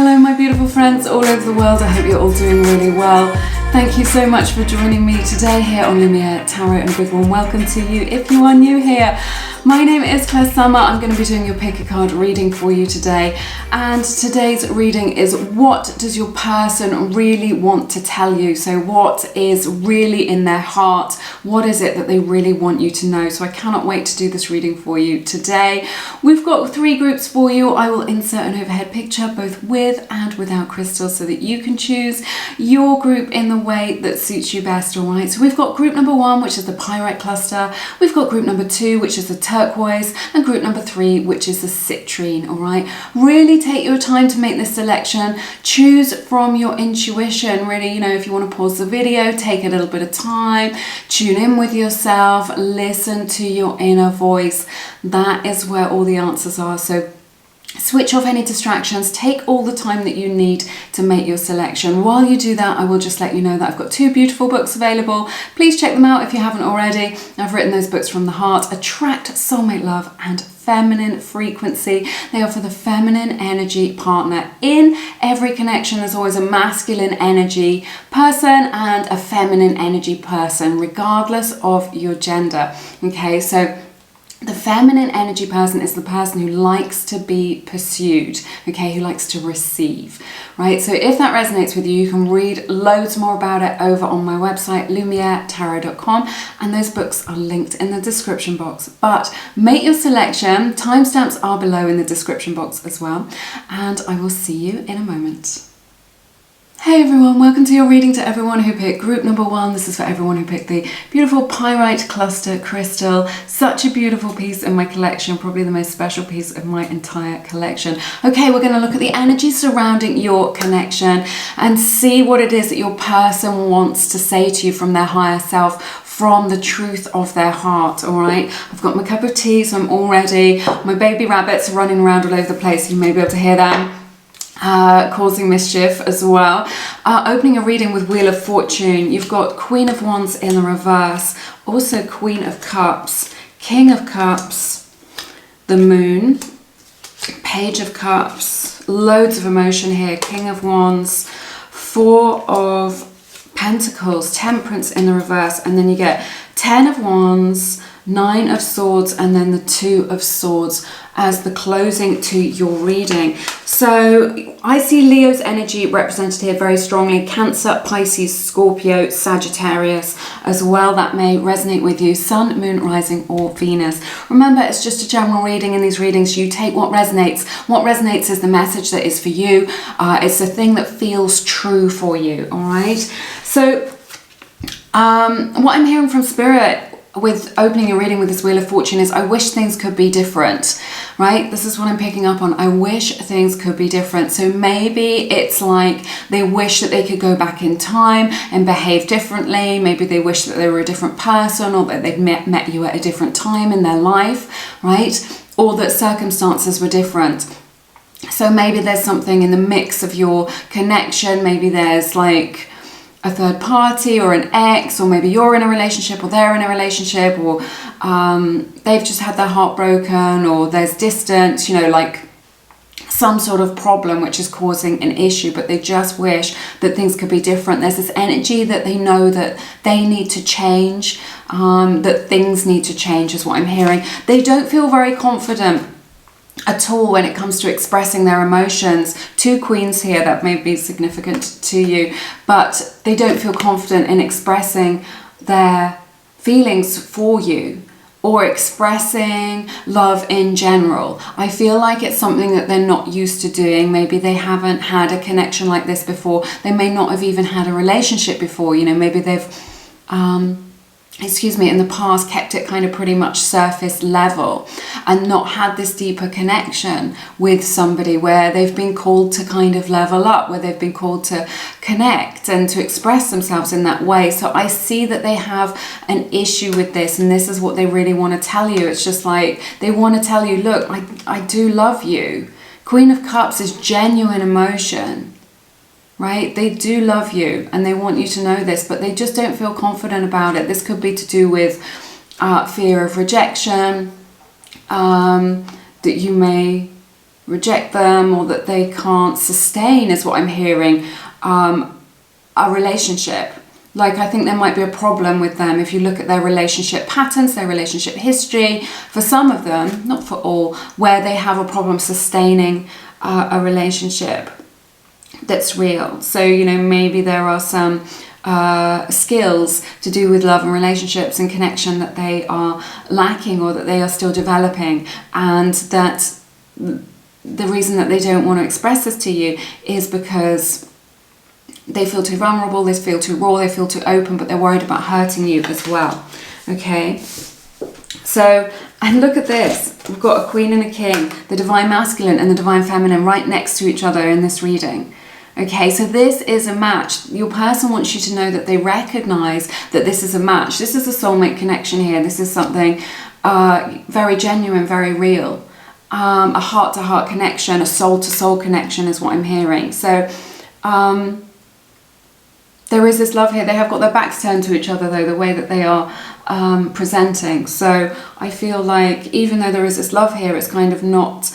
Hello my beautiful friends all over the world, I hope you're all doing really well. Thank you so much for joining me today here on Lumiere Tarot, and a big warm welcome to you if you are new here. My name is Kasamba. I'm going to be doing your pick a card reading for you today, and today's reading is what does your person really want to tell you? So what is really in their heart? What is it that they really want you to know? So I cannot wait to do this reading for you today. We've got 3 groups for you. I will insert an overhead picture both with and without crystals so that you can choose your group in the way that suits you best. All right, so we've got group number 1, which is the pyrite cluster. We've got group number 2, which is the turquoise, and group number 3, which is the citrine. All right, really take your time to make this selection. Choose from your intuition. Really, you know, if you want to pause the video, take a little bit of time, tune in with yourself, listen to your inner voice. That is where all the answers are. So switch off any distractions, take all the time that you need to make your selection. While you do that, I will just let you know that I've got 2 beautiful books available. Please check them out if you haven't already. I've written those books from the heart: Attract Soulmate Love and Feminine Frequency. They are for the feminine energy partner. In every connection, there's always a masculine energy person and a feminine energy person, regardless of your gender. Okay, so the feminine energy person is the person who likes to be pursued, okay, who likes to receive, right? So if that resonates with you, you can read loads more about it over on my website, lumieretarot.com, and those books are linked in the description box. But make your selection. Timestamps are below in the description box as well, and I will see you in a moment. Hey everyone, welcome to your reading. To everyone who picked group number 1, this is for everyone who picked the beautiful pyrite cluster crystal. Such a beautiful piece in my collection, probably the most special piece of my entire collection. Okay, we're going to look at the energy surrounding your connection and see what it is that your person wants to say to you from their higher self, from the truth of their heart. All right, I've got my cup of tea, so I'm all ready. My baby rabbits are running around all over the place. You may be able to hear them. Causing mischief as well. Opening a reading with Wheel of Fortune. You've got Queen of Wands in the reverse, also Queen of Cups, King of Cups, the Moon, Page of Cups, loads of emotion here, King of Wands, 4 of Pentacles, Temperance in the reverse, and then you get 10 of Wands, 9 of Swords, and then the 2 of Swords as the closing to your reading. So I see Leo's energy represented here very strongly. Cancer, Pisces, Scorpio, Sagittarius as well. That may resonate with you. Sun, Moon, Rising, or Venus. Remember, it's just a general reading. In these readings, you take what resonates. What resonates is the message that is for you. It's the thing that feels true for you. All right. So what I'm hearing from Spirit with opening a reading with this Wheel of Fortune is I wish things could be different, right? This is what I'm picking up on. I wish things could be different. So maybe it's like they wish that they could go back in time and behave differently. Maybe they wish that they were a different person, or that they'd met you at a different time in their life, right? Or that circumstances were different. So maybe there's something in the mix of your connection. Maybe there's like a third party or an ex, or maybe you're in a relationship or they're in a relationship, or they've just had their heart broken, or there's distance, you know, like some sort of problem which is causing an issue, but they just wish that things could be different. There's this energy that they know that they need to change, that things need to change is what I'm hearing. They don't feel very confident at all when it comes to expressing their emotions. 2 queens here, that may be significant to you, but they don't feel confident in expressing their feelings for you or expressing love in general. I feel like it's something that they're not used to doing. Maybe they haven't had a connection like this before. They may not have even had a relationship before. You know, maybe they've in the past kept it kind of pretty much surface level and not had this deeper connection with somebody where they've been called to kind of level up, where they've been called to connect and to express themselves in that way. So I see that they have an issue with this, and this is what they really want to tell you. It's just like they want to tell you, look, I do love you. Queen of Cups is genuine emotion. Right? They do love you and they want you to know this, but they just don't feel confident about it. This could be to do with fear of rejection, that you may reject them, or that they can't sustain, is what I'm hearing, a relationship. Like, I think there might be a problem with them if you look at their relationship patterns, their relationship history. For some of them, not for all, where they have a problem sustaining a relationship that's real. So, you know, maybe there are some skills to do with love and relationships and connection that they are lacking, or that they are still developing, and that the reason that they don't want to express this to you is because they feel too vulnerable, they feel too raw, they feel too open, but they're worried about hurting you as well. Okay, so, and look at this, we've got a queen and a king, the divine masculine and the divine feminine right next to each other in this reading. Okay, so this is a match. Your person wants you to know that they recognize that this is a match. This is a soulmate connection here. This is something very genuine, very real. A heart-to-heart connection, a soul-to-soul connection is what I'm hearing. So there is this love here. They have got their backs turned to each other, though, the way that they are presenting. So I feel like even though there is this love here, it's kind of not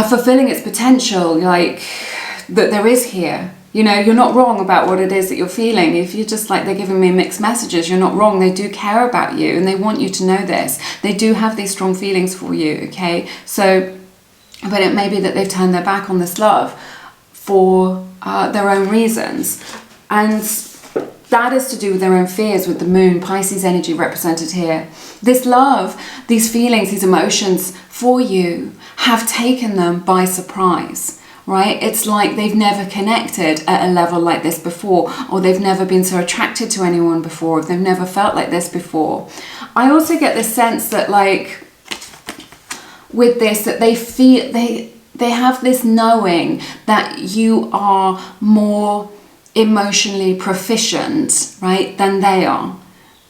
fulfilling its potential, like, that there is here. You know, you're not wrong about what it is that you're feeling. If you're just like, they're giving me mixed messages, you're not wrong. They do care about you and they want you to know this. They do have these strong feelings for you, okay? So, but it may be that they've turned their back on this love for their own reasons. And that is to do with their own fears, with the moon, Pisces energy represented here. This love, these feelings, these emotions for you have taken them by surprise. Right? It's like they've never connected at a level like this before, or they've never been so attracted to anyone before, or they've never felt like this before. I also get this sense that, like, with this, that they feel, they have this knowing that you are more emotionally proficient, right, than they are.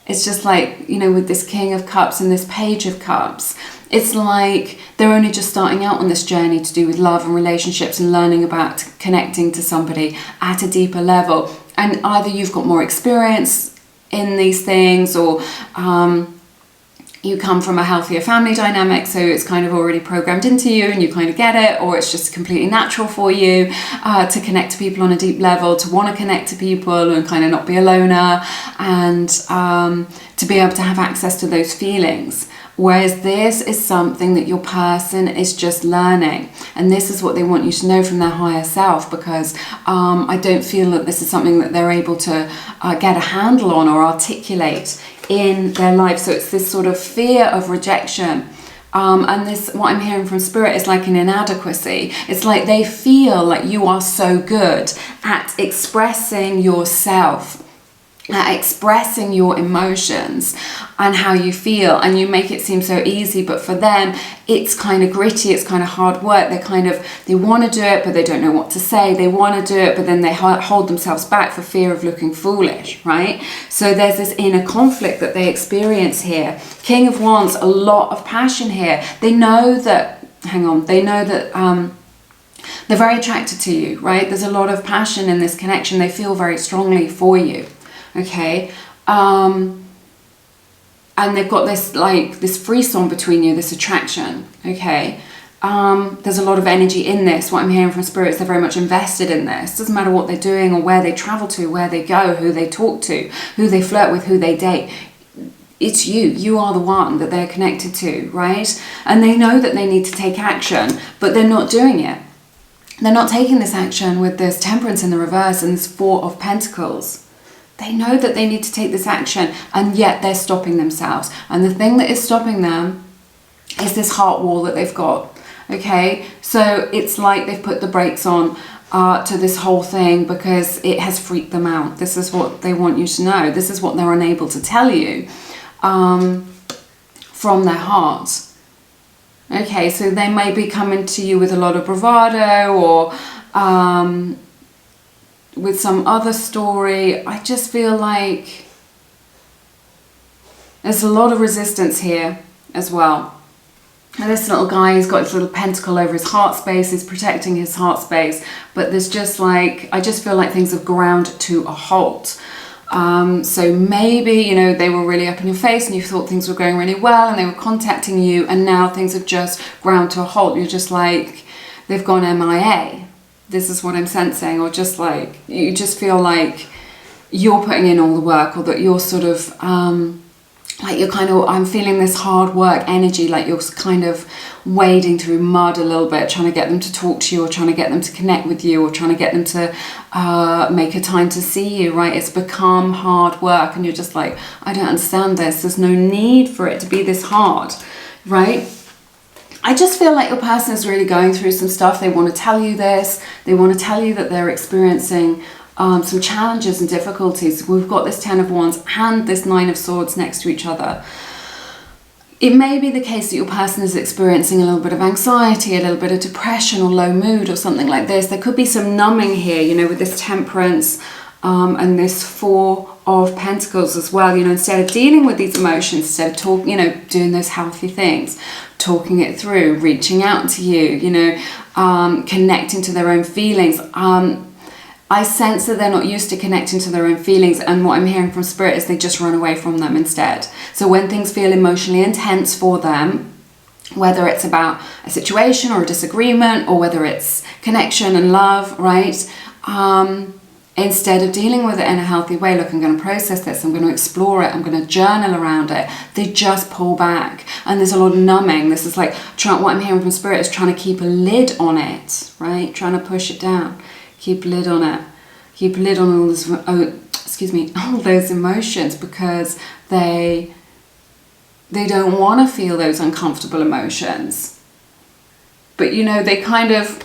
It's just like, you know, with this King of Cups and this Page of Cups, it's like they're only just starting out on this journey to do with love and relationships and learning about connecting to somebody at a deeper level. And either you've got more experience in these things, or you come from a healthier family dynamic, so it's kind of already programmed into you and you kind of get it, or it's just completely natural for you to connect to people on a deep level, to want to connect to people and kind of not be a loner, and to be able to have access to those feelings. Whereas this is something that your person is just learning, and this is what they want you to know from their higher self, because I don't feel that this is something that they're able to get a handle on or articulate in their life. So it's this sort of fear of rejection, and this, what I'm hearing from Spirit, is like an inadequacy. It's like they feel like you are so good at expressing yourself, expressing your emotions and how you feel, and you make it seem so easy, but for them it's kind of gritty, it's kind of hard work. They want to do it, but they don't know what to say. They want to do it, but then they hold themselves back for fear of looking foolish, right? So there's this inner conflict that they experience here. King of Wands, a lot of passion here. They know that, they're very attracted to you, right? There's a lot of passion in this connection. They feel very strongly for you. Okay, and they've got this, like, this frisson between you, this attraction. Okay, there's a lot of energy in this. What I'm hearing from spirits, they're very much invested in this. Doesn't matter what they're doing or where they travel to, where they go, who they talk to, who they flirt with, who they date. It's you. You are the one that they're connected to, right? And they know that they need to take action, but they're not doing it. They're not taking this action with this Temperance in the reverse and this Four of Pentacles. They know that they need to take this action, and yet they're stopping themselves. And the thing that is stopping them is this heart wall that they've got. Okay, so it's like they've put the brakes on to this whole thing because it has freaked them out. This is what they want you to know. This is what they're unable to tell you from their heart. Okay, so they may be coming to you with a lot of bravado, or with some other story. I just feel like there's a lot of resistance here as well. And this little guy, he's got his little pentacle over his heart space, he's protecting his heart space, but there's just like, I just feel like things have ground to a halt. So maybe, you know, they were really up in your face and you thought things were going really well and they were contacting you, and now things have just ground to a halt. You're just like, they've gone MIA. This is what I'm sensing. Or just like, you just feel like you're putting in all the work, or that you're sort of, like you're kind of, I'm feeling this hard work energy, like you're kind of wading through mud a little bit, trying to get them to talk to you, or trying to get them to connect with you, or trying to get them to make a time to see you, right? It's become hard work and you're just like, I don't understand this. There's no need for it to be this hard, right? I just feel like your person is really going through some stuff. They want to tell you this. They want to tell you that they're experiencing some challenges and difficulties. We've got this 10 of Wands and this 9 of Swords next to each other. It may be the case that your person is experiencing a little bit of anxiety, a little bit of depression or low mood or something like this. There could be some numbing here, you know, with this Temperance and this 4 of Pentacles as well. You know, instead of dealing with these emotions, instead of talking, you know, doing those healthy things, talking it through, reaching out to you, you know, connecting to their own feelings. I sense that they're not used to connecting to their own feelings, and what I'm hearing from Spirit is they just run away from them instead. So when things feel emotionally intense for them, whether it's about a situation or a disagreement, or whether it's connection and love, right? Instead of dealing with it in a healthy way, look, I'm going to process this, I'm going to explore it, I'm going to journal around it, they just pull back. And there's a lot of numbing. This is like, what I'm hearing from Spirit is trying to keep a lid on it, right? Trying to push it down. Keep a lid on it. Keep a lid on all this, all those emotions, because they don't want to feel those uncomfortable emotions. But you know, they kind of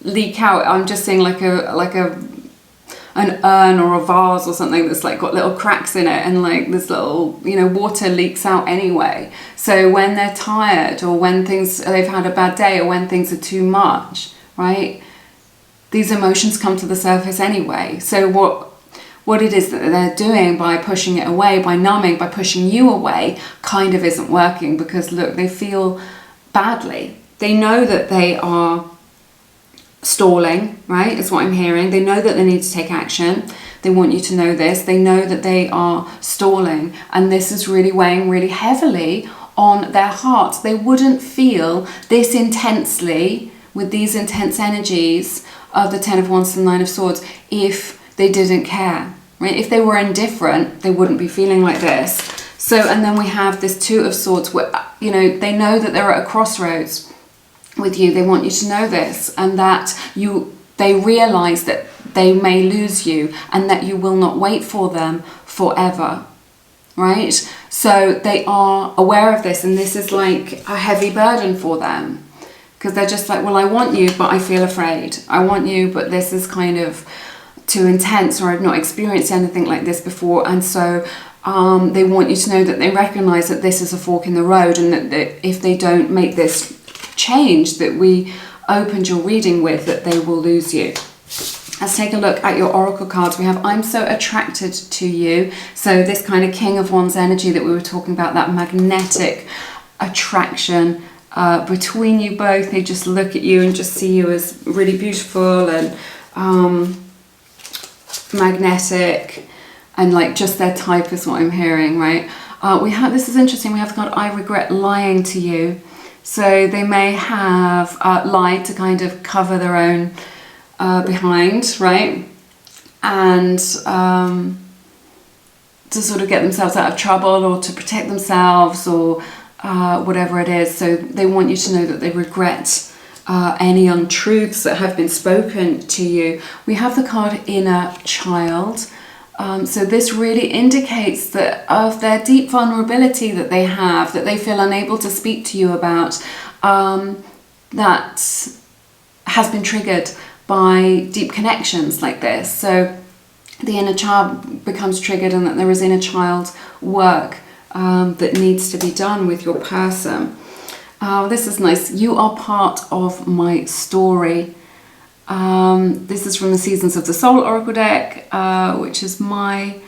leak out. I'm just seeing like an urn or a vase or something that's like got little cracks in it, and like this little, you know, water leaks out anyway. So when they're tired, or when they've had a bad day, or when things are too much, right, these emotions come to the surface anyway. So what it is that they're doing by pushing it away, by numbing, by pushing you away, kind of isn't working, because look, they feel badly. They know that they are stalling, right, is what I'm hearing. They know that they need to take action. They want you to know this. They know that they are stalling, and this is really weighing really heavily on their hearts. They wouldn't feel this intensely, with these intense energies of the 10 of Wands and 9 of Swords, if they didn't care, right? If they were indifferent, they wouldn't be feeling like this. So, and then we have this 2 of Swords, where, you know, they know that they're at a crossroads with you. They want you to know this, and that they realize that they may lose you, and that you will not wait for them forever, right? So they are aware of this, and this is like a heavy burden for them, because they're just like, well, I want you, but I feel afraid. I want you, but this is kind of too intense, or I've not experienced anything like this before. And so they want you to know that they recognize that this is a fork in the road, and that if they don't make this change that we opened your reading with, that they will lose you. Let's take a look at your oracle cards. We have I'm so attracted to you. So this kind of King of Wands energy that we were talking about, that magnetic attraction between you both. They just look at you and just see you as really beautiful and magnetic, and like just their type is what I'm hearing, right? We have, this is interesting, we have the card I regret lying to you. So they may have lied to kind of cover their own behind, right? And to sort of get themselves out of trouble, or to protect themselves, or whatever it is. So they want you to know that they regret any untruths that have been spoken to you. We have the card Inner Child. So this really indicates that of their deep vulnerability that they have, that they feel unable to speak to you about, that has been triggered by deep connections like this. So the inner child becomes triggered, and that there is inner child work that needs to be done with your person. This is nice. You are part of my story. This is from the Seasons of the Soul Oracle deck, which is my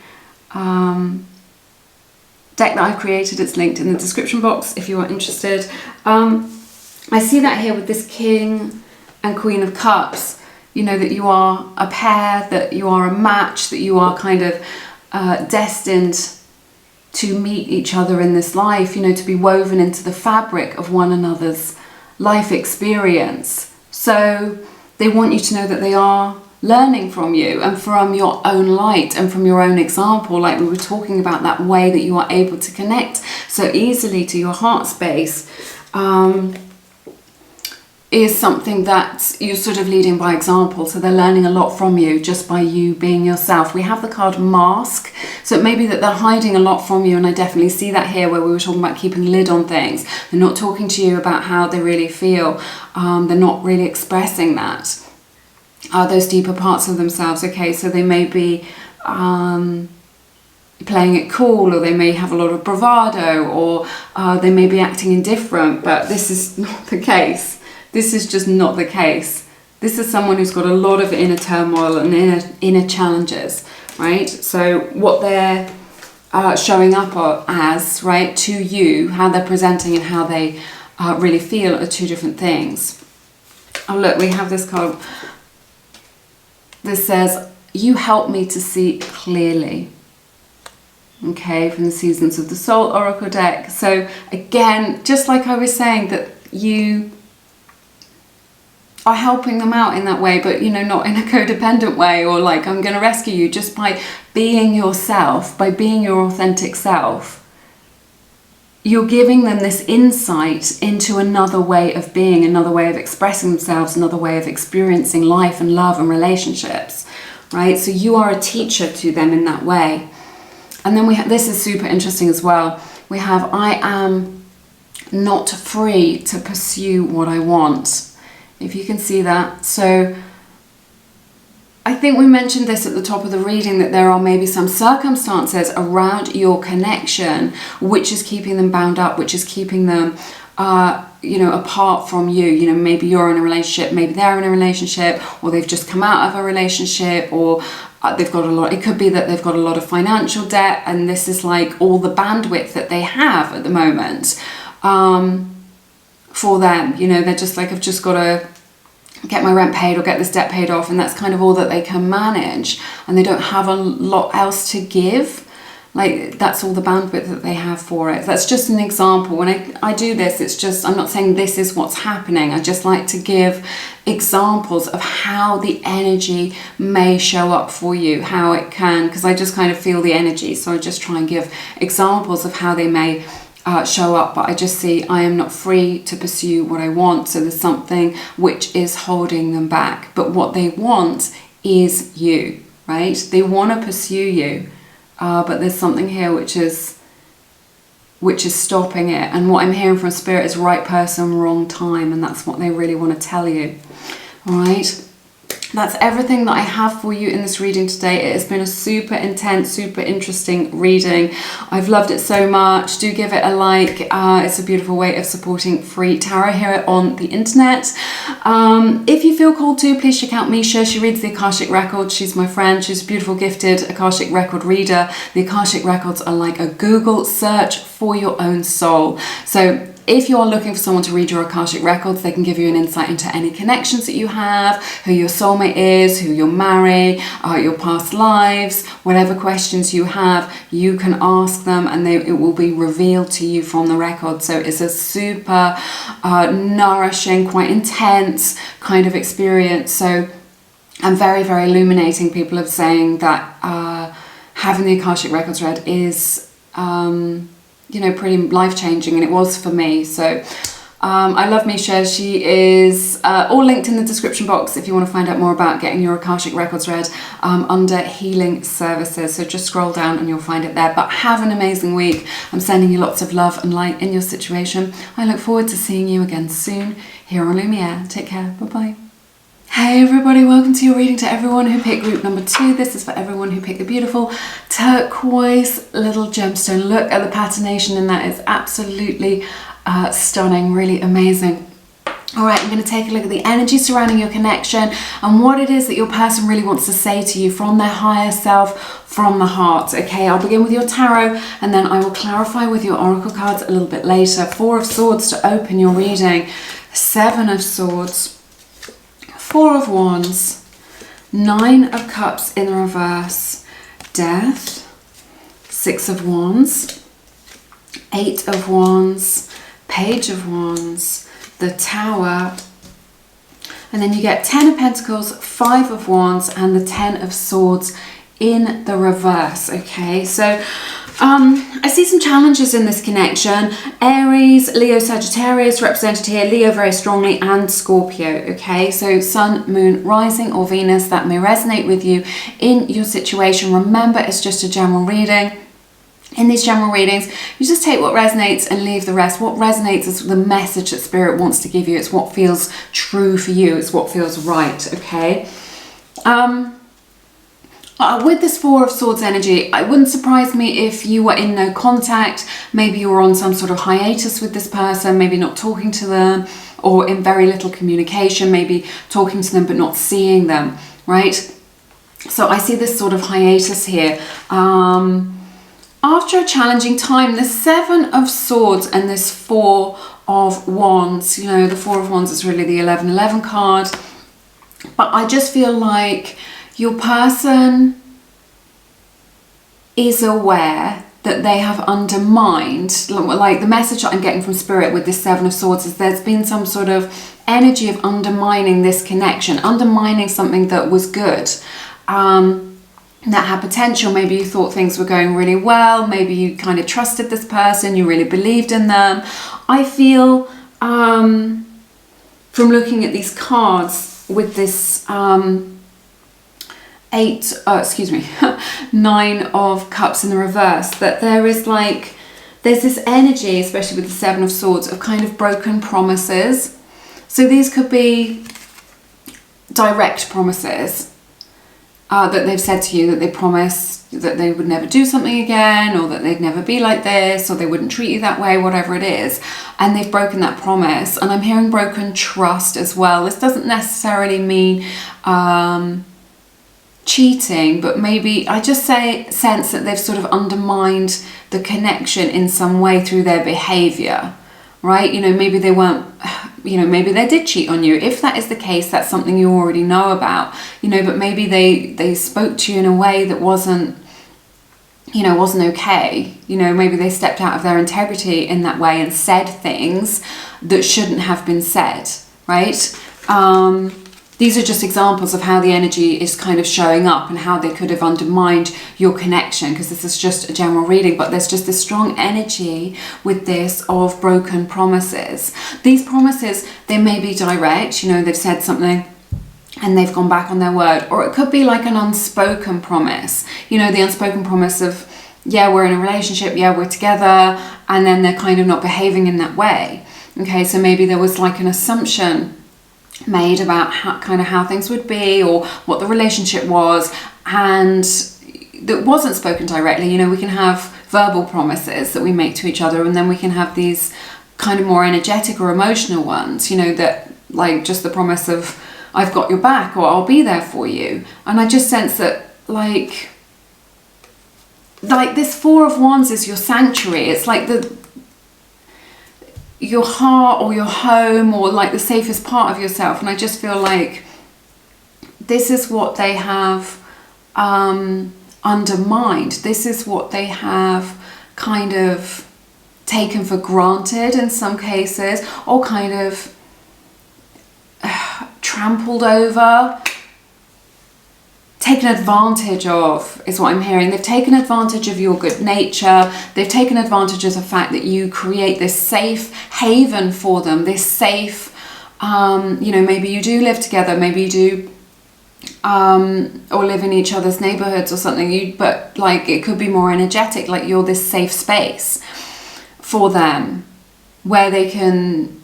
deck that I've created. It's linked in the description box if you are interested. I see that here with this King and Queen of Cups. you know, that you are a pair, that you are a match, that you are kind of destined to meet each other in this life, you know, to be woven into the fabric of one another's life experience. So they want you to know that they are learning from you and from your own light and from your own example, like we were talking about, that way that you are able to connect so easily to your heart space is something that you're sort of leading by example. So they're learning a lot from you just by you being yourself. We have the card mask, so it may be that they're hiding a lot from you, and I definitely see that here where we were talking about keeping a lid on things. They're not talking to you about how they really feel. They're not really expressing that, those deeper parts of themselves. Okay, so they may be playing it cool, or they may have a lot of bravado, or they may be acting indifferent, but this is not the case. This is just not the case. This is someone who's got a lot of inner turmoil and inner challenges, right? So what they're showing up as, right, to you, how they're presenting and how they really feel are two different things. Oh look, we have this card. This says, you help me to see clearly. Okay, from the Seasons of the Soul Oracle deck. So again, just like I was saying, that you are helping them out in that way, but you know, not in a codependent way, or like I'm going to rescue you, just by being yourself, by being your authentic self. You're giving them this insight into another way of being, another way of expressing themselves, another way of experiencing life and love and relationships, right? So you are a teacher to them in that way. And then we have, this is super interesting as well. We have, I am not free to pursue what I want. If you can see that. So I think we mentioned this at the top of the reading, that there are maybe some circumstances around your connection which is keeping them bound up, which is keeping them you know, apart from you. You know, maybe you're in a relationship, maybe they're in a relationship, or they've just come out of a relationship, or they've got a lot, it could be that they've got a lot of financial debt, and this is like all the bandwidth that they have at the moment. For them, you know, they're just like, I've just got to get my rent paid or get this debt paid off, and that's kind of all that they can manage, and they don't have a lot else to give. Like, that's all the bandwidth that they have for it. That's just an example. When I do this, it's just, I'm not saying this is what's happening. I just like to give examples of how the energy may show up for you, how it can, because I just kind of feel the energy, so I just try and give examples of how they may show up. But I just see, I am not free to pursue what I want. So there's something which is holding them back, but what they want is you, right? They want to pursue you, but there's something here which is stopping it. And what I'm hearing from Spirit is right person, wrong time, and that's what they really want to tell you. All right, that's everything that I have for you in this reading today. It has been a super intense, super interesting reading. I've loved it so much. Do give it a like. It's a beautiful way of supporting free tarot here on the internet. If you feel called to, please check out Misha. She reads the Akashic Records. She's my friend. She's a beautiful, gifted Akashic Record reader. The Akashic Records are like a Google search for your own soul. So if you're looking for someone to read your Akashic Records, they can give you an insight into any connections that you have, who your soulmate is, who you'll marry, your past lives, whatever questions you have, you can ask them, and it will be revealed to you from the record. So it's a super nourishing, quite intense kind of experience. So, and very, very illuminating. People are saying that having the Akashic Records read is you know, pretty life-changing, and it was for me. So I love Misha. She is all linked in the description box if you want to find out more about getting your Akashic Records read under healing services. So just scroll down and you'll find it there. But have an amazing week. I'm sending you lots of love and light in your situation. I look forward to seeing you again soon here on Lumiere. Take care. Bye-bye. Hey everybody, welcome to your reading. To everyone who picked group number 2, this is for everyone who picked the beautiful turquoise little gemstone. Look at the patination, and that is absolutely stunning, really amazing. All right, I'm going to take a look at the energy surrounding your connection and what it is that your person really wants to say to you from their higher self, from the heart. Okay, I'll begin with your tarot, and then I will clarify with your oracle cards a little bit later. 4 of Swords to open your reading, 7 of Swords, 4 of Wands, Nine of Cups in the reverse, Death, Six of Wands, Eight of Wands, Page of Wands, the Tower, and then you get 10 of Pentacles, 5 of Wands, and the 10 of Swords in the reverse. Okay, so I see some challenges in this connection. Aries, Leo, Sagittarius represented here, Leo very strongly, and Scorpio. Okay, so Sun, Moon, Rising, or Venus, that may resonate with you in your situation. Remember, it's just a general reading. In these general readings, you just take what resonates and leave the rest. What resonates is the message that Spirit wants to give you. It's what feels true for you. It's what feels right, okay? With this Four of Swords energy, it wouldn't surprise me if you were in no contact. Maybe you were on some sort of hiatus with this person, maybe not talking to them, or in very little communication, maybe talking to them but not seeing them, right? So I see this sort of hiatus here. After a challenging time, the Seven of Swords and this Four of Wands, you know, the Four of Wands is really the 11-11 card. But I just feel like your person is aware that they have undermined, like the message that I'm getting from Spirit with this Seven of Swords is there's been some sort of energy of undermining this connection, undermining something that was good. That had potential. Maybe you thought things were going really well, maybe you kind of trusted this person, you really believed in them. I feel from looking at these cards with this Nine of Cups in the reverse, that there's this energy, especially with the Seven of Swords, of kind of broken promises. So these could be direct promises that they've said to you, that they promised that they would never do something again, or that they'd never be like this, or they wouldn't treat you that way, whatever it is, and they've broken that promise. And I'm hearing broken trust as well. This doesn't necessarily mean cheating, but maybe I just sense that they've sort of undermined the connection in some way through their behavior, right? You know, maybe they weren't, you know, maybe they did cheat on you. If that is the case, that's something you already know about, you know, but maybe they spoke to you in a way that wasn't okay. You know, maybe they stepped out of their integrity in that way and said things that shouldn't have been said, right? These are just examples of how the energy is kind of showing up and how they could have undermined your connection, because this is just a general reading, but there's just this strong energy with this of broken promises. These promises, they may be direct, you know, they've said something and they've gone back on their word, or it could be like an unspoken promise, you know, the unspoken promise of, yeah, we're in a relationship, yeah, we're together, and then they're kind of not behaving in that way. Okay, so maybe there was like an assumption made about how things would be, or what the relationship was, and that wasn't spoken directly. You know, we can have verbal promises that we make to each other, and then we can have these kind of more energetic or emotional ones, you know, that like just the promise of I've got your back, or I'll be there for you. And I just sense that like this Four of Wands is your sanctuary. It's like your heart or your home, or like the safest part of yourself. And I just feel like this is what they have undermined. This is what they have kind of taken for granted in some cases, or kind of trampled over, taken advantage of, is what I'm hearing. They've taken advantage of your good nature. They've taken advantage of the fact that you create this safe haven for them, this safe, you know, maybe you do live together, maybe you do, or live in each other's neighborhoods or something, but like it could be more energetic, like you're this safe space for them where they can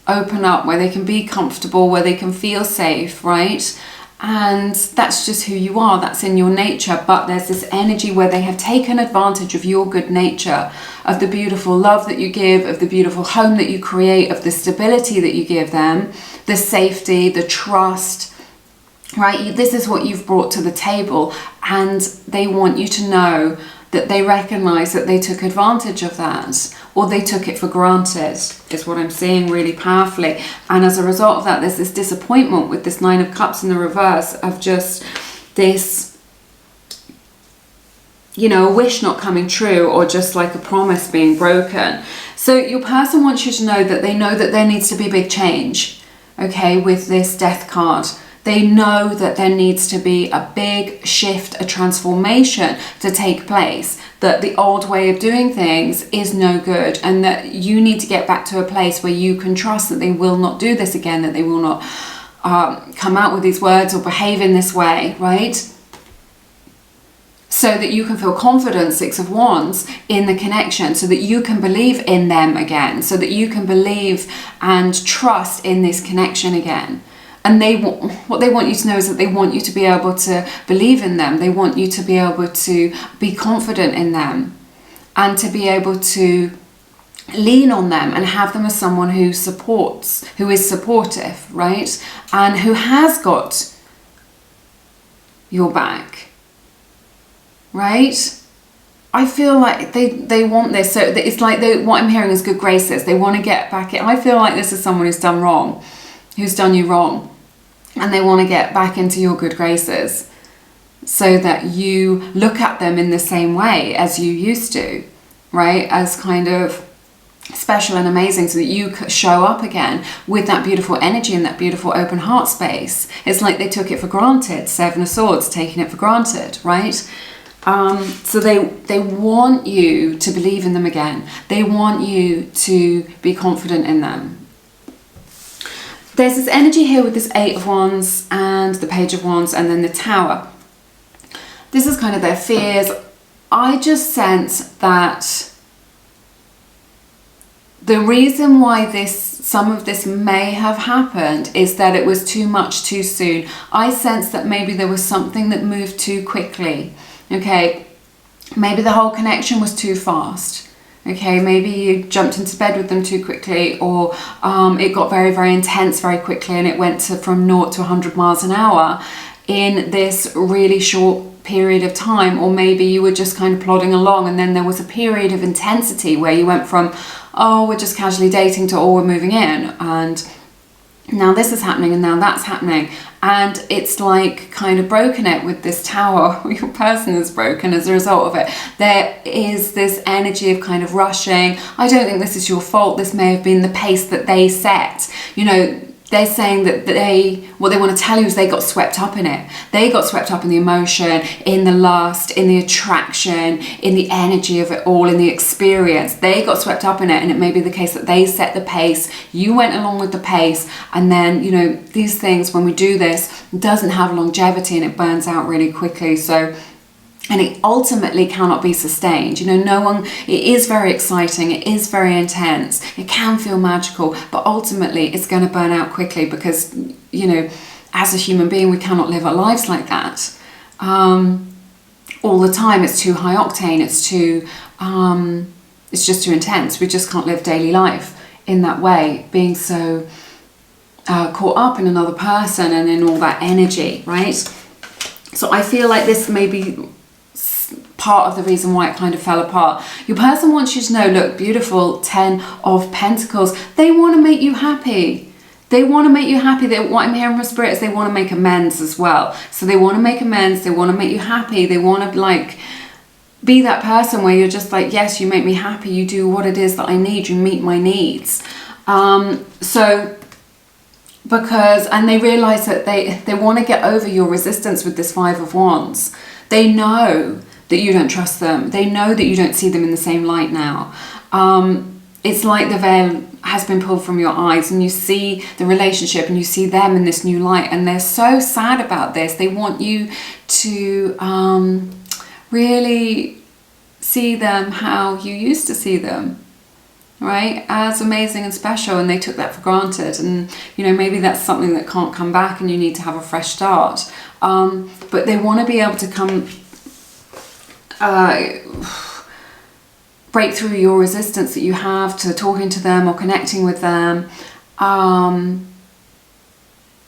open up, where they can be comfortable, where they can feel safe, right? And that's just who you are, that's in your nature. But there's this energy where they have taken advantage of your good nature, of the beautiful love that you give, of the beautiful home that you create, of the stability that you give them, the safety, the trust, right? This is what you've brought to the table, and they want you to know that they recognize that they took advantage of that, or they took it for granted, is what I'm seeing really powerfully. And as a result of that, there's this disappointment with this Nine of Cups in the reverse of just this, you know, a wish not coming true, or just like a promise being broken. So your person wants you to know that they know that there needs to be big change, okay, with this Death card. They know that there needs to be a big shift, a transformation to take place, that the old way of doing things is no good, and that you need to get back to a place where you can trust that they will not do this again, that they will not come out with these words or behave in this way, right? So that you can feel confident, Six of Wands, in the connection, so that you can believe in them again, so that you can believe and trust in this connection again. And what they want you to know is that they want you to be able to believe in them. They want you to be able to be confident in them, and to be able to lean on them and have them as someone who supports, who is supportive, right? And who has got your back, right? I feel like they want this. So it's like what I'm hearing is good graces. They want to get back in. I feel like this is someone who's done wrong, who's done you wrong. And they want to get back into your good graces, so that you look at them in the same way as you used to, right? As kind of special and amazing, so that you could show up again with that beautiful energy and that beautiful open heart space. It's like they took it for granted. Seven of Swords, taking it for granted, right? So they want you to believe in them again. They want you to be confident in them. There's this energy here with this Eight of Wands and the Page of Wands and then the Tower. This is kind of their fears. I just sense that the reason why some of this may have happened is that it was too much too soon. I sense that maybe there was something that moved too quickly. Okay, maybe the whole connection was too fast. Okay, maybe you jumped into bed with them too quickly, or it got very, very intense very quickly, and it went from 0 to 100 miles an hour in this really short period of time. Or maybe you were just kind of plodding along, and then there was a period of intensity where you went from, oh, we're just casually dating, to, oh, we're moving in, and now this is happening, and now that's happening. And it's like kind of broken it with this Tower. Your person is broken as a result of it. There is this energy of kind of rushing. I don't think this is your fault. This may have been the pace that they set. You know, they're saying that what they want to tell you is they got swept up in it. They got swept up in the emotion, in the lust, in the attraction, in the energy of it all, in the experience. They got swept up in it, and it may be the case that they set the pace. You went along with the pace, and then, you know, these things, when we do this, doesn't have longevity, and it burns out really quickly. So, and it ultimately cannot be sustained. You know, it is very exciting, it is very intense, it can feel magical, but ultimately it's going to burn out quickly, because, you know, as a human being, we cannot live our lives like that all the time. It's too high octane, it's just too intense. We just can't live daily life in that way, being so caught up in another person and in all that energy, right? So I feel like this may be part of the reason why it kind of fell apart. Your person wants you to know, look, beautiful Ten of Pentacles, they want to make you happy. They want to make you happy. What I'm hearing from Spirit is they want to make amends as well. So they want to make amends, they want to make you happy, they want to like be that person where you're just like, yes, you make me happy, you do what it is that I need, you meet my needs. And they realize that they want to get over your resistance with this Five of Wands. They know that you don't trust them. They know that you don't see them in the same light now. It's like the veil has been pulled from your eyes, and you see the relationship and you see them in this new light, and they're so sad about this. They want you to really see them how you used to see them, right? As amazing and special, and they took that for granted. And, you know, maybe that's something that can't come back and you need to have a fresh start. But they want to be able to come break through your resistance that you have to talking to them or connecting with them.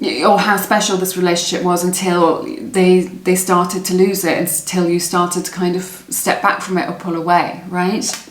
or how special this relationship was until they started to lose it, until you started to kind of step back from it or pull away, right?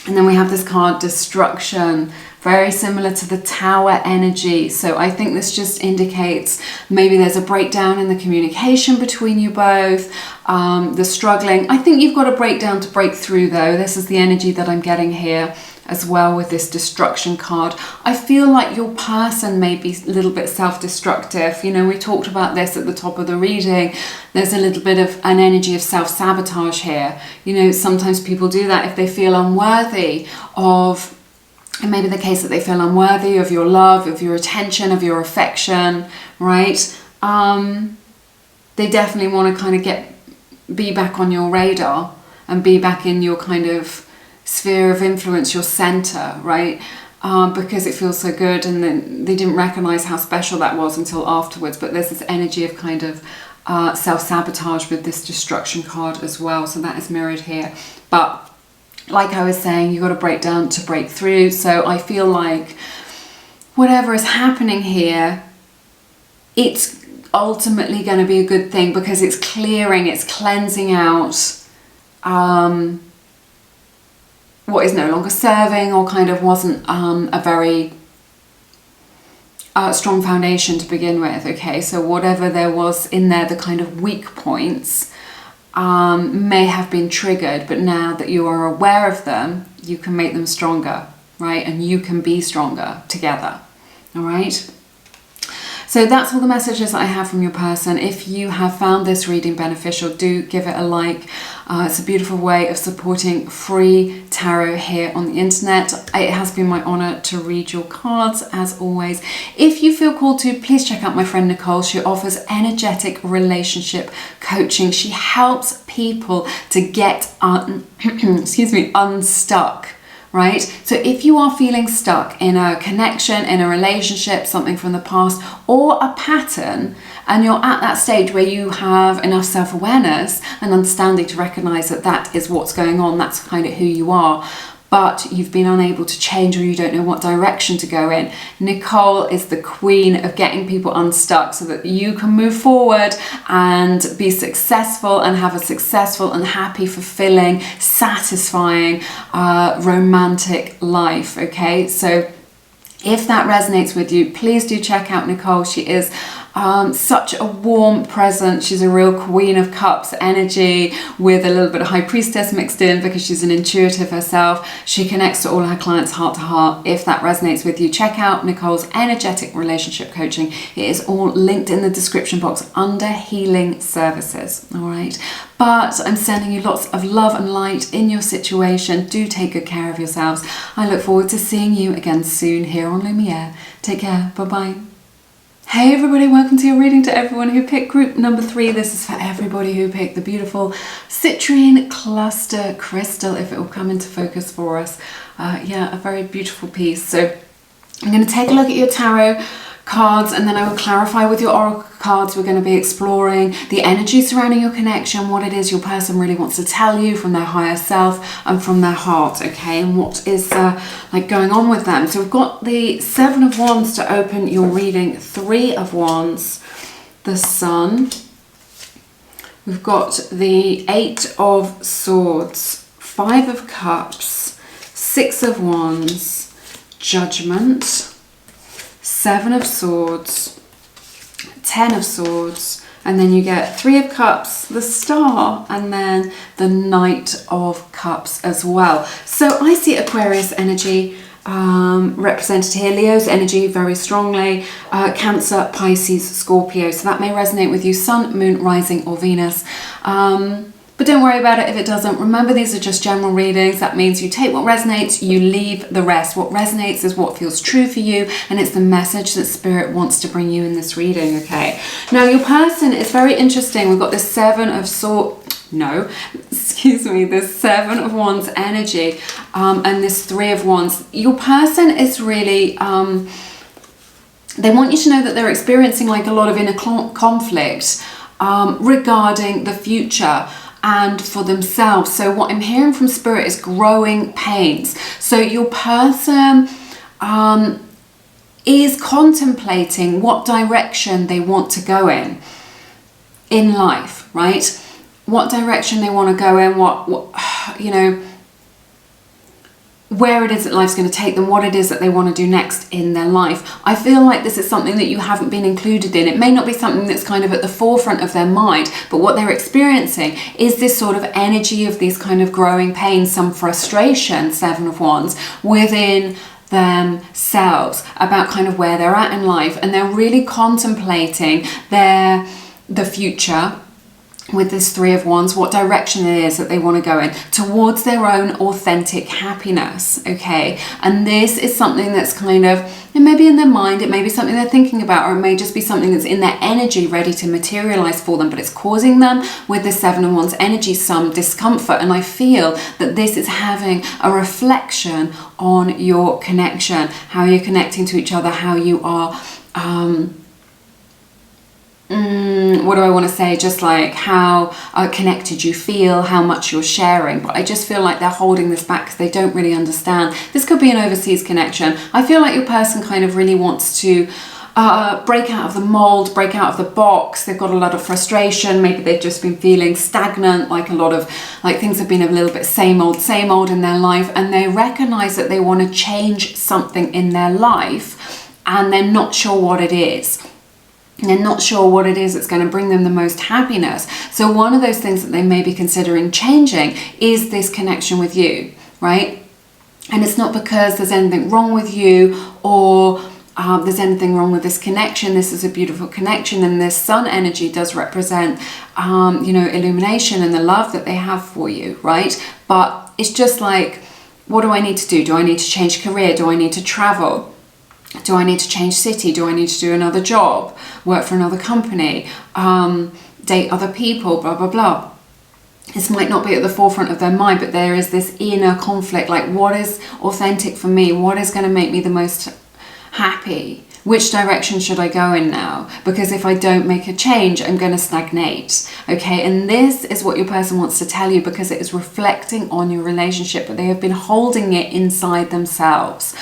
And then we have this card, destruction, very similar to the Tower energy. So I think this just indicates maybe there's a breakdown in the communication between you both, the struggling. I think you've got a breakdown to break through though. This is the energy that I'm getting here as well with this destruction card. I feel like your person may be a little bit self-destructive. You know, we talked about this at the top of the reading. There's a little bit of an energy of self-sabotage here. You know, sometimes people do that if they feel unworthy of, it may be the case that they feel unworthy of your love, of your attention, of your affection, right? They definitely want to kind of be back on your radar and be back in your kind of sphere of influence, your center, right? Because it feels so good, and then they didn't recognize how special that was until afterwards. But there's this energy of kind of self-sabotage with this destruction card as well, so that is mirrored here. But like I was saying, you've got to break down to break through. So I feel like whatever is happening here, it's ultimately going to be a good thing, because it's clearing, it's cleansing out what is no longer serving or kind of wasn't a very strong foundation to begin with. Okay, so whatever there was in there, the kind of weak points may have been triggered, but now that you are aware of them, you can make them stronger, right? And you can be stronger together. All right. So that's all the messages that I have from your person. If you have found this reading beneficial, do give it a like. It's a beautiful way of supporting free tarot here on the internet. It has been my honor to read your cards, as always. If you feel called to, please check out my friend Nicole. She offers energetic relationship coaching. She helps people to get unstuck. Right? So if you are feeling stuck in a connection, in a relationship, something from the past, or a pattern, and you're at that stage where you have enough self-awareness and understanding to recognize that that is what's going on, that's kind of who you are, but you've been unable to change, or you don't know what direction to go in, Nicole is the queen of getting people unstuck so that you can move forward and be successful and have a successful and happy, fulfilling, satisfying, romantic life. Okay, so if that resonates with you, please do check out Nicole. She is such a warm presence. She's a real Queen of Cups energy with a little bit of High Priestess mixed in, because she's an intuitive herself. She connects to all her clients heart to heart. If that resonates with you, check out Nicole's energetic relationship coaching. It is all linked in the description box under healing services. All right. But I'm sending you lots of love and light in your situation. Do take good care of yourselves. I look forward to seeing you again soon here on Lumiere. Take care. Bye-bye. Hey everybody, welcome to your reading. To everyone who picked group number 3, this is for everybody who picked the beautiful citrine cluster crystal, if it will come into focus for us. Yeah, a very beautiful piece. So I'm going to take a look at your tarot cards, and then I will clarify with your oracle cards. We're going to be exploring the energy surrounding your connection, what it is your person really wants to tell you from their higher self and from their heart, okay, and what is like going on with them. So we've got the 7 of Wands to open your reading, 3 of Wands, the Sun, we've got the 8 of Swords, 5 of Cups, 6 of Wands, Judgment, 7 of Swords, 10 of Swords, and then you get 3 of Cups, the Star, and then the Knight of Cups as well. So I see Aquarius energy represented here, Leo's energy very strongly, Cancer, Pisces, Scorpio. So that may resonate with you, Sun, Moon, Rising, or Venus. But don't worry about it if it doesn't. Remember, these are just general readings. That means you take what resonates, you leave the rest. What resonates is what feels true for you, and it's the message that Spirit wants to bring you in this reading, okay? Now, your person is very interesting. We've got this 7 of Swords, no, excuse me, this 7 of Wands energy, and this 3 of Wands. Your person is really, they want you to know that they're experiencing like a lot of inner conflict regarding the future and for themselves. So what I'm hearing from Spirit is growing pains. So your person is contemplating what direction they want to go in life, right? What direction they want to go in, what you know, where it is that life's going to take them, what it is that they want to do next in their life. I feel like this is something that you haven't been included in. It may not be something that's kind of at the forefront of their mind, but what they're experiencing is this sort of energy of these kind of growing pains, some frustration, Seven of Wands, within themselves about kind of where they're at in life. And they're really contemplating the future with this Three of Wands, what direction it is that they want to go in towards their own authentic happiness, okay? And this is something that's kind of, it may be in their mind, it may be something they're thinking about, or it may just be something that's in their energy ready to materialize for them, but it's causing them, with the Seven of Wands energy, some discomfort. And I feel that this is having a reflection on your connection, how you're connecting to each other, how you are what do I want to say, just like how connected you feel, how much you're sharing. But I just feel like they're holding this back because they don't really understand. This could be an overseas connection. I feel like your person kind of really wants to break out of the mold, break out of the box. They've got a lot of frustration. Maybe they've just been feeling stagnant, like a lot of, like things have been a little bit same old in their life, and they recognize that they want to change something in their life and they're not sure what it is. They're not sure what it is that's going to bring them the most happiness. So one of those things that they may be considering changing is this connection with you, right? And it's not because there's anything wrong with you or there's anything wrong with this connection. This is a beautiful connection, and this sun energy does represent, you know, illumination and the love that they have for you, right? But it's just like, what do I need to do? Do I need to change career? Do I need to travel? Do I need to change city? Do I need to do another job? Work for another company? Date other people? Blah, blah, blah. This might not be at the forefront of their mind, but there is this inner conflict, like what is authentic for me? What is going to make me the most happy? Which direction should I go in now? Because if I don't make a change, I'm going to stagnate. Okay, and this is what your person wants to tell you, because it is reflecting on your relationship, but they have been holding it inside themselves.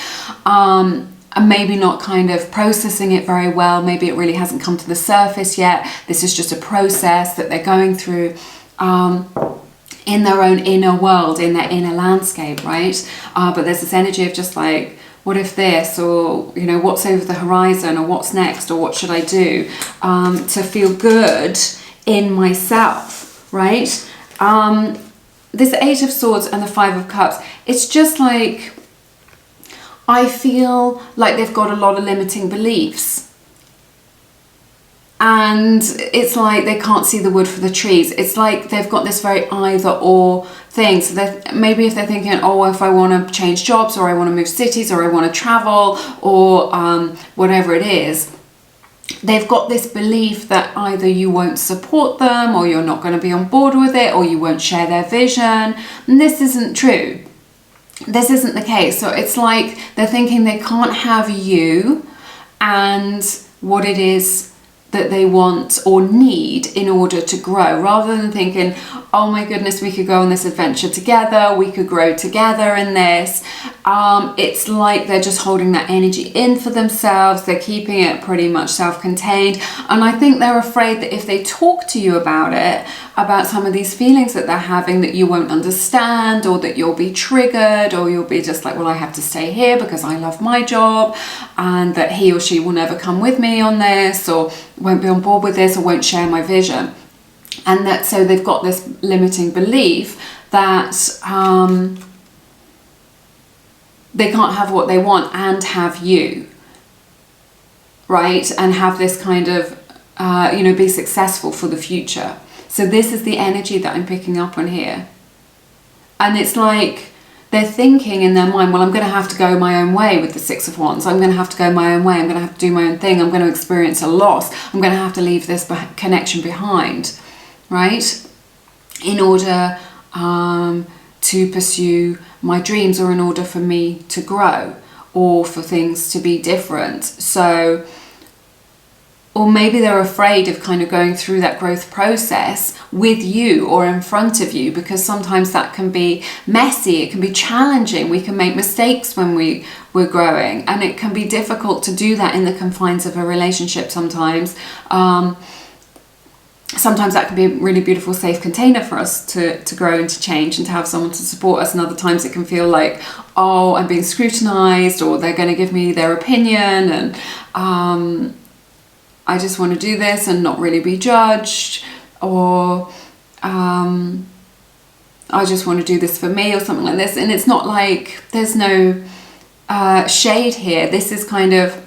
And maybe not kind of processing it very well. Maybe it really hasn't come to the surface yet. This is just a process that they're going through in their own inner world, in their inner landscape, right? But there's this energy of just like, what if this, or, you know, what's over the horizon, or what's next, or what should I do to feel good in myself, right? This Eight of Swords and the Five of Cups, it's just like, I feel like they've got a lot of limiting beliefs, and it's like they can't see the wood for the trees. It's like they've got this very either or thing. So that maybe if they're thinking, oh, if I want to change jobs, or I want to move cities, or I want to travel, or whatever it is, they've got this belief that either you won't support them, or you're not going to be on board with it, or you won't share their vision. And this isn't true. This isn't the case. So it's like they're thinking they can't have you and what it is that they want or need in order to grow, rather than thinking, oh my goodness, we could go on this adventure together, we could grow together in this. It's like they're just holding that energy in for themselves. They're keeping it pretty much self-contained, and I think they're afraid that if they talk to you about it, about some of these feelings that they're having, that you won't understand, or that you'll be triggered, or you'll be just like, well, I have to stay here because I love my job, and that he or she will never come with me on this, or won't be on board with this, or won't share my vision. And that, so they've got this limiting belief that they can't have what they want and have you, right? And have this kind of, you know, be successful for the future. So this is the energy that I'm picking up on here. And it's like they're thinking in their mind, well, I'm going to have to go my own way with the Six of Wands. I'm going to have to go my own way. I'm going to have to do my own thing. I'm going to experience a loss. I'm going to have to leave this connection behind, right? In order to pursue my dreams, or in order for me to grow, or for things to be different. So or maybe they're afraid of kind of going through that growth process with you or in front of you, because sometimes that can be messy, it can be challenging, we can make mistakes when we're growing, and it can be difficult to do that in the confines of a relationship sometimes. Sometimes that can be a really beautiful, safe container for us to grow and to change and to have someone to support us. And other times it can feel like, oh, I'm being scrutinized, or they're going to give me their opinion, and I just want to do this and not really be judged, or I just want to do this for me, or something like this. And it's not like, there's no shade here. This is kind of,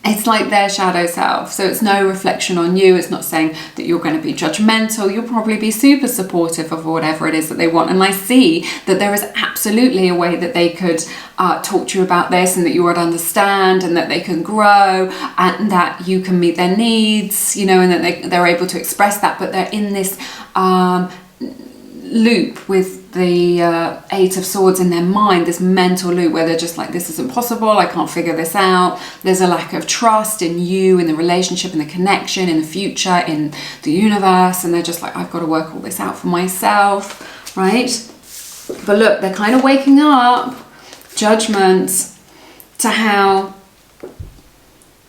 it's like their shadow self, so it's no reflection on you. It's not saying that you're going to be judgmental. You'll probably be super supportive of whatever it is that they want, and I see that there is absolutely a way that they could talk to you about this, and that you would understand, and that they can grow, and that you can meet their needs, you know, and that they're able to express that. But they're in this loop with the Eight of Swords in their mind, this mental loop where they're just like, this isn't possible, I can't figure this out. There's a lack of trust in you, in the relationship, in the connection, in the future, in the universe, and they're just like, I've got to work all this out for myself, right? But look, they're kind of waking up, Judgment, to how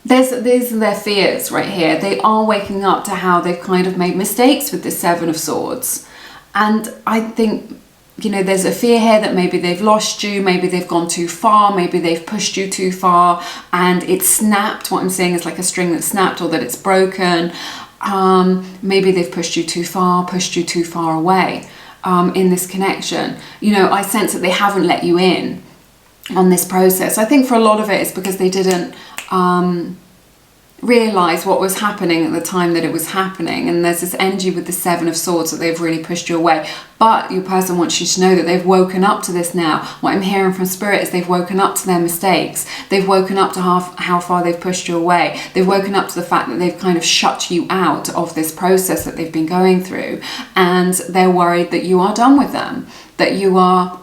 these are their fears right here. They are waking up to how they've kind of made mistakes with this Seven of Swords. And I think, you know, there's a fear here that maybe they've lost you, maybe they've gone too far, maybe they've pushed you too far and it's snapped. What I'm seeing is like a string that's snapped, or that it's broken. Maybe they've pushed you too far away in this connection. You know, I sense that they haven't let you in on this process. I think for a lot of it it's because they didn't realize what was happening at the time that it was happening, and there's this energy with the Seven of Swords that they've really pushed you away. But your person wants you to know that they've woken up to this now. What I'm hearing from Spirit is they've woken up to their mistakes. They've woken up to how far they've pushed you away. They've woken up to the fact that they've kind of shut you out of this process that they've been going through, and they're worried that you are done with them, that you are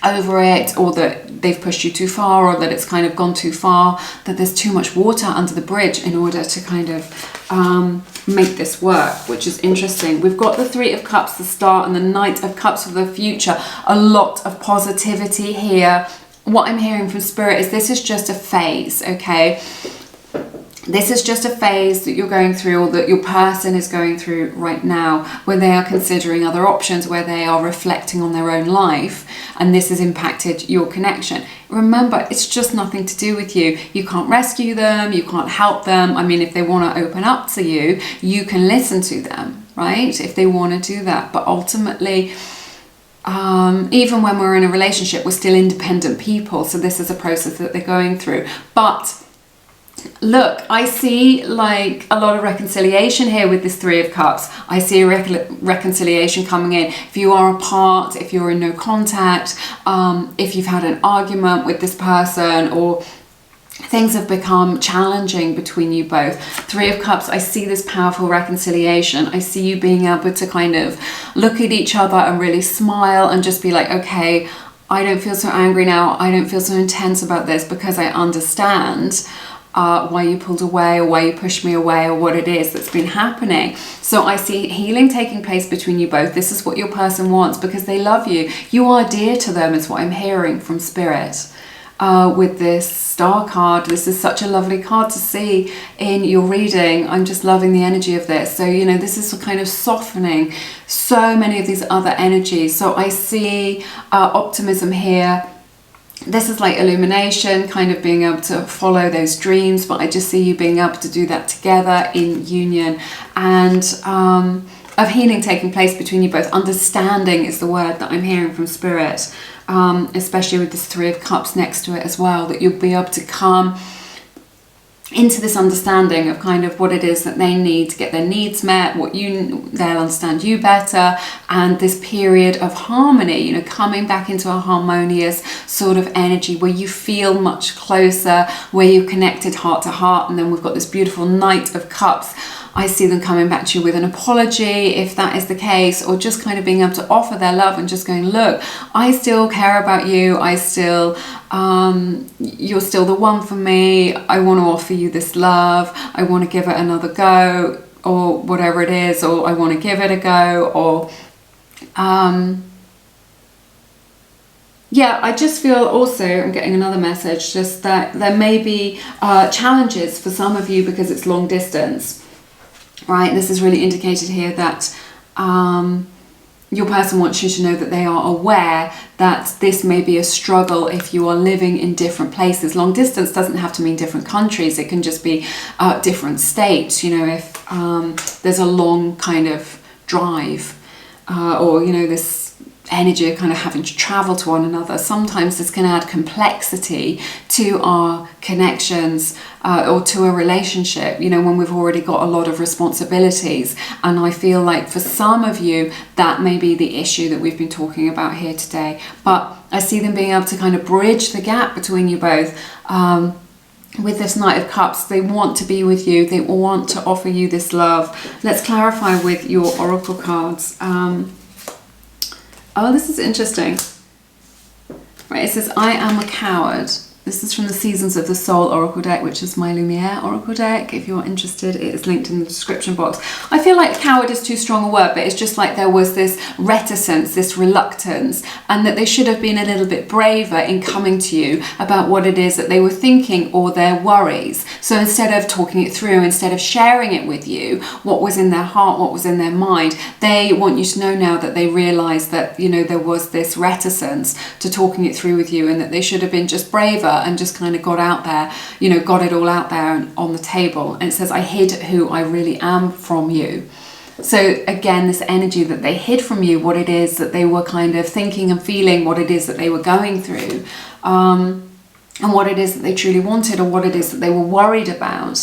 over it, or that they've pushed you too far, or that it's kind of gone too far, that there's too much water under the bridge in order to kind of make this work, which is interesting. We've got the Three of Cups, the start, and the Knight of Cups for the future. A lot of positivity here. What I'm hearing from Spirit is this is just a phase, okay? This is just a phase that you're going through, or that your person is going through right now, where they are considering other options, where they are reflecting on their own life, and this has impacted your connection. Remember, it's just nothing to do with you. You can't rescue them, you can't help them. I mean, if they want to open up to you, you can listen to them, right? If they want to do that. But ultimately, even when we're in a relationship, we're still independent people. So this is a process that they're going through. But look, I see like a lot of reconciliation here with this Three of Cups. I see a reconciliation coming in. If you are apart, if you're in no contact, if you've had an argument with this person, or things have become challenging between you both. Three of Cups, I see this powerful reconciliation. I see you being able to kind of look at each other and really smile and just be like, okay, I don't feel so angry now. I don't feel so intense about this, because I understand why you pulled away, or why you pushed me away, or what it is that's been happening. So I see healing taking place between you both. This is what your person wants, because they love you. You are dear to them, is what I'm hearing from Spirit. With this Star card, this is such a lovely card to see in your reading. I'm just loving the energy of this. So, you know, this is kind of softening so many of these other energies. So I see optimism here. This is like illumination, kind of being able to follow those dreams, but I just see you being able to do that together in union, and of healing taking place between you both. Understanding is the word that I'm hearing from Spirit, especially with this Three of Cups next to it as well, that you'll be able to come into this understanding of kind of what it is that they need to get their needs met, they'll understand you better, and this period of harmony, you know, coming back into a harmonious sort of energy where you feel much closer, where you're connected heart to heart. And then we've got this beautiful Knight of Cups. I see them coming back to you with an apology if that is the case, or just kind of being able to offer their love and just going, look, I still care about you. I still, you're still the one for me. I want to offer you this love. I want to give it another go, or whatever it is, or I want to give it a go, or yeah, I just feel also, I'm getting another message, just that there may be challenges for some of you because it's long distance, right? This is really indicated here that your person wants you to know that they are aware that this may be a struggle if you are living in different places. Long distance doesn't have to mean different countries. It can just be different states, you know, if there's a long kind of drive or, you know, this energy of kind of having to travel to one another. Sometimes this can add complexity to our connections or to a relationship, you know, when we've already got a lot of responsibilities. And I feel like for some of you, that may be the issue that we've been talking about here today. But I see them being able to kind of bridge the gap between you both. With this Knight of Cups, they want to be with you. They want to offer you this love. Let's clarify with your oracle cards. Oh, this is interesting. Right, it says, I am a coward. This is from the Seasons of the Soul Oracle deck, which is my Lumiere Oracle deck. If you're interested, it is linked in the description box. I feel like coward is too strong a word, but it's just like there was this reticence, this reluctance, and that they should have been a little bit braver in coming to you about what it is that they were thinking or their worries. So instead of talking it through, instead of sharing it with you, what was in their heart, what was in their mind, they want you to know now that they realise that, you know, there was this reticence to talking it through with you, and that they should have been just braver and just kind of got out there, you know, got it all out there and on the table. And it says, I hid who I really am from you. So again, this energy that they hid from you, what it is that they were kind of thinking and feeling, what it is that they were going through, and what it is that they truly wanted, or what it is that they were worried about.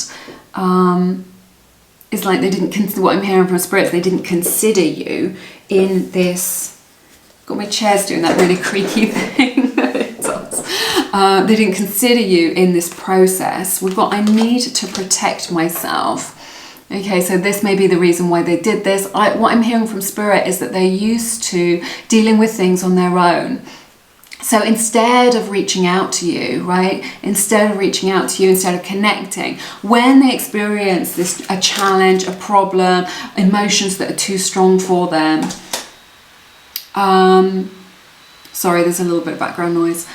It's like they didn't, what I'm hearing from spirits, they didn't consider you in this, got my chairs doing that really creaky thing. They didn't consider you in this process. We've got, I need to protect myself. Okay, so this may be the reason why they did this. What I'm hearing from Spirit is that they're used to dealing with things on their own. So instead of reaching out to you, right, instead of connecting, when they experience this, a challenge, a problem, emotions that are too strong for them, sorry, there's a little bit of background noise.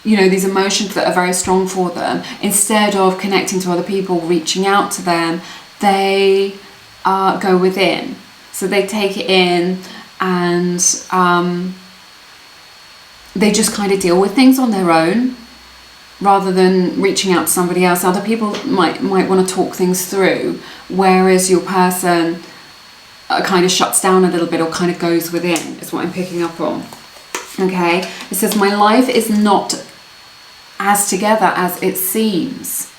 You know, these emotions that are very strong for them, instead of connecting to other people, reaching out to them, they go within. So they take it in, and they just kind of deal with things on their own rather than reaching out to somebody else. Other people might want to talk things through, whereas your person kind of shuts down a little bit, or kind of goes within, is what I'm picking up on. Okay, it says, my life is not as together as it seems.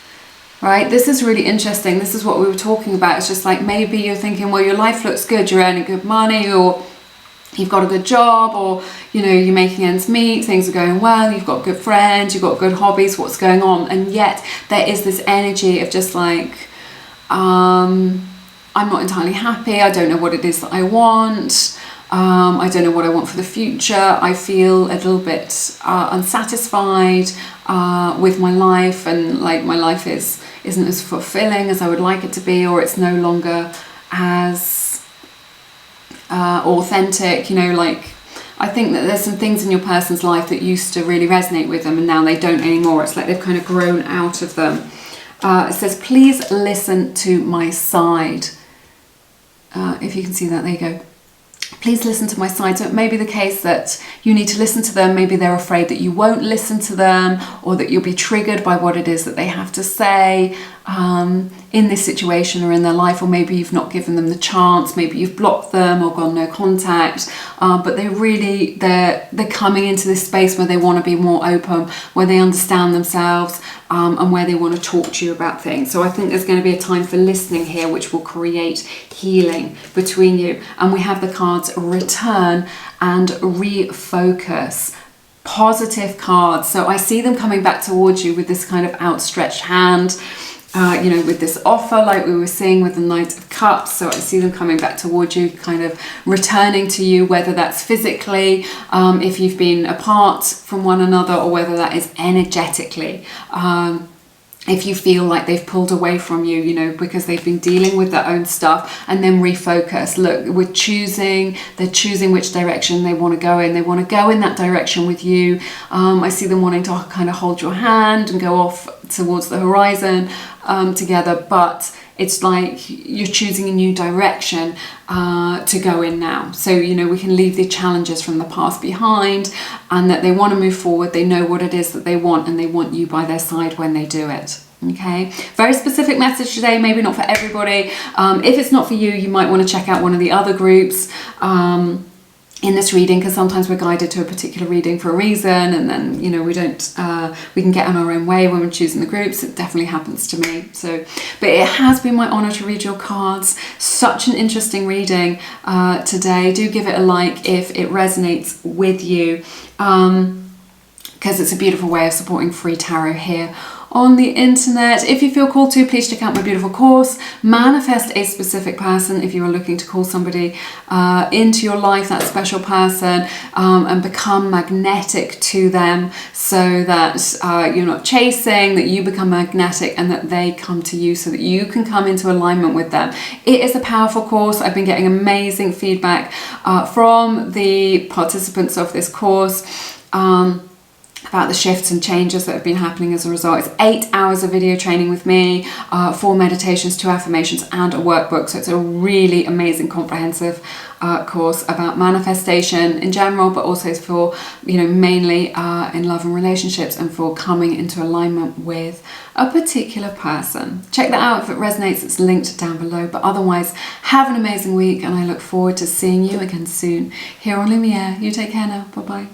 Right, this is really interesting. This is what we were talking about. It's just like, maybe you're thinking, well, your life looks good, you're earning good money, or you've got a good job, or, you know, you're making ends meet, things are going well, you've got good friends, you've got good hobbies, what's going on? And yet there is this energy of just like, I'm not entirely happy, I don't know what it is that I want. I don't know what I want for the future. I feel a little bit unsatisfied with my life, and like my life isn't as fulfilling as I would like it to be, or it's no longer as authentic. You know, like, I think that there's some things in your person's life that used to really resonate with them, and now they don't anymore. It's like they've kind of grown out of them. It says, please listen to my side. If you can see that, there you go. Please listen to my side. So it may be the case that you need to listen to them. Maybe they're afraid that you won't listen to them, or that you'll be triggered by what it is that they have to say in this situation or in their life. Or maybe you've not given them the chance. Maybe you've blocked them or gone no contact. But they're coming into this space where they want to be more open, where they understand themselves, and where they want to talk to you about things. So I think there's going to be a time for listening here, which will create healing between you. And we have the cards return and refocus. Positive cards. So I see them coming back towards you with this kind of outstretched hand. you know, with this offer, like we were seeing with the Knight of Cups. So I see them coming back towards you, kind of returning to you, whether that's physically, if you've been apart from one another, or whether that is energetically. If you feel like they've pulled away from you, you know, because they've been dealing with their own stuff, and then refocus. Look, they're choosing which direction they want to go in. They want to go in that direction with you. I see them wanting to kind of hold your hand and go off towards the horizon together, but it's like you're choosing a new direction to go in now. So, you know, we can leave the challenges from the past behind, and that they want to move forward. They know what it is that they want, and they want you by their side when they do it. Okay, very specific message today, maybe not for everybody. If it's not for you, you might want to check out one of the other groups in this reading, because sometimes we're guided to a particular reading for a reason, and then, you know, we can get on our own way when we're choosing the groups. It definitely happens to me. So, but it has been my honor to read your cards. Such an interesting reading today. Do give it a like if it resonates with you, because it's a beautiful way of supporting free tarot here on the internet. If you feel called to, please check out my beautiful course, Manifest a Specific Person, if you are looking to call somebody into your life, that special person, and become magnetic to them, so that you're not chasing, that you become magnetic, and that they come to you, so that you can come into alignment with them. It is a powerful course. I've been getting amazing feedback from the participants of this course, about the shifts and changes that have been happening as a result. It's 8 hours of video training with me, 4 meditations, 2 affirmations, and a workbook. So it's a really amazing, comprehensive course about manifestation in general, but also for, you know, mainly in love and relationships, and for coming into alignment with a particular person. Check that out if it resonates. It's linked down below. But otherwise, have an amazing week, and I look forward to seeing you again soon here on Lumiere. You take care now. Bye bye.